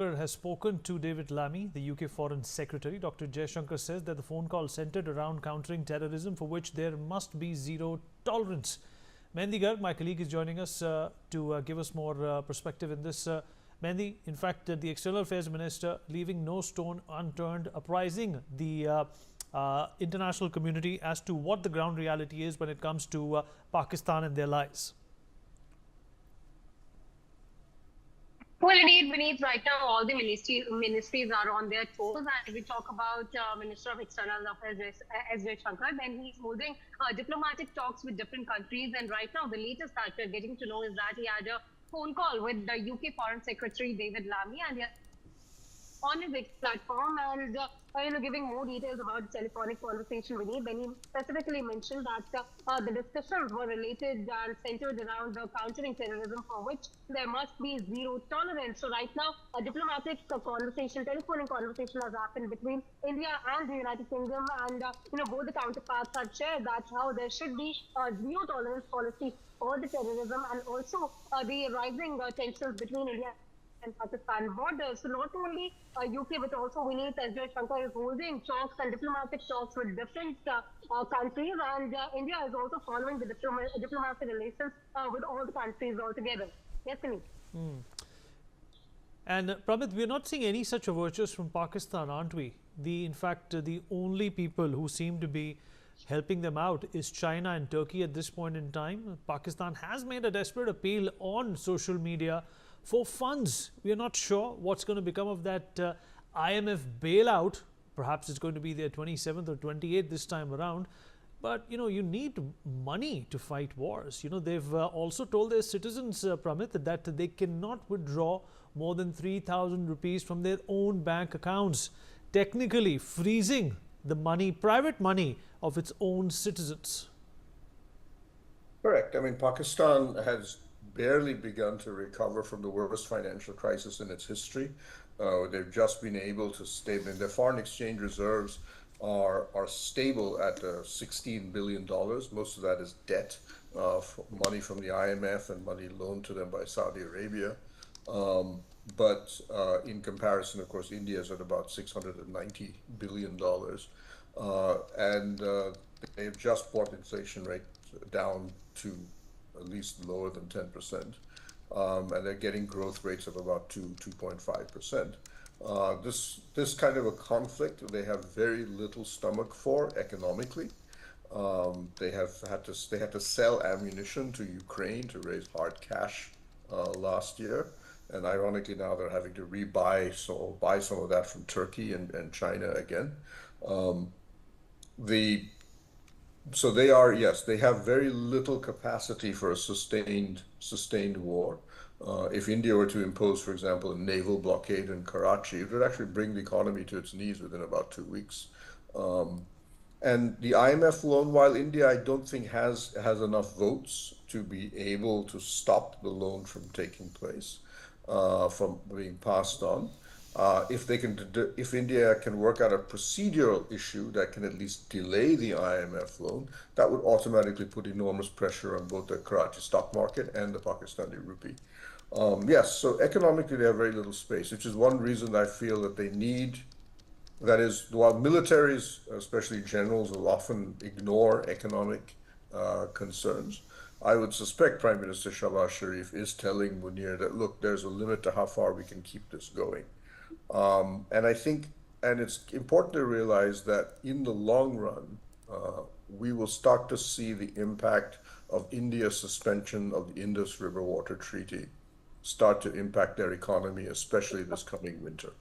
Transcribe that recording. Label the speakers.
Speaker 1: has spoken to David Lammy, the UK Foreign Secretary. Dr. Jaishankar says that the phone call centered around countering terrorism, for which there must be zero tolerance. Mehendi Garg, my colleague, is joining us to give us more perspective in this. Mehendi, in fact, the External Affairs Minister leaving no stone unturned, apprising the international community as to what the ground reality is when it comes to Pakistan and their lies.
Speaker 2: Well, indeed, Vineet, right now all the ministries are on their toes. And we talk about Minister of External Affairs, S. Jaishankar, then he's holding diplomatic talks with different countries. And right now, the latest that we're getting to know is that he had a phone call with the UK Foreign Secretary, David Lammy, and on his X platform, and giving more details about the telephonic conversation with him. Then he specifically mentioned that the discussions were related and centered around the countering terrorism, for which there must be zero tolerance. So right now, a diplomatic conversation, telephonic conversation has happened between India and the United Kingdom, and both the counterparts have shared that how there should be a zero tolerance policy for the terrorism, and also the rising tensions between India and Pakistan borders. So not only UK, but also we need S. Jaishankar is holding talks and diplomatic talks with different countries, and India is also following the diplomatic relations with all the countries altogether. Yes, Vineet.
Speaker 1: And Pramit, we're not seeing any such overtures from Pakistan, aren't we? In fact, the only people who seem to be helping them out is China and Turkey at this point in time. Pakistan has made a desperate appeal on social media for funds. We are not sure what's going to become of that IMF bailout. Perhaps it's going to be their 27th or 28th this time around. But, you need money to fight wars. They've also told their citizens, Pramit, that they cannot withdraw more than 3,000 rupees from their own bank accounts, technically freezing the money, private money of its own citizens.
Speaker 3: Correct. I mean, Pakistan has barely begun to recover from the worst financial crisis in its history. They've just been able to stay. Their foreign exchange reserves are stable at $16 billion. Most of that is debt, money from the IMF and money loaned to them by Saudi Arabia. But in comparison, of course, India is at about $690 billion. And they've just brought inflation rate down to at least lower than 10%. And they're getting growth rates of about 2.5%. This kind of a conflict, they have very little stomach for economically. They had to sell ammunition to Ukraine to raise hard cash last year. And ironically, now they're having to buy some of that from Turkey and China again. So they are, yes, they have very little capacity for a sustained war. If India were to impose, for example, a naval blockade in Karachi, it would actually bring the economy to its knees within about 2 weeks. And the IMF loan, while India, I don't think has enough votes to be able to stop the loan from taking place, from being passed on. If India can work out a procedural issue that can at least delay the IMF loan, that would automatically put enormous pressure on both the Karachi stock market and the Pakistani rupee. Yes, so economically they have very little space, which is one reason I feel that they need, that is, while militaries, especially generals, will often ignore economic concerns, I would suspect Prime Minister Shahbaz Sharif is telling Munir that, look, there's a limit to how far we can keep this going. And I think, and it's important to realize that in the long run, we will start to see the impact of India's suspension of the Indus River Water Treaty start to impact their economy, especially this coming winter.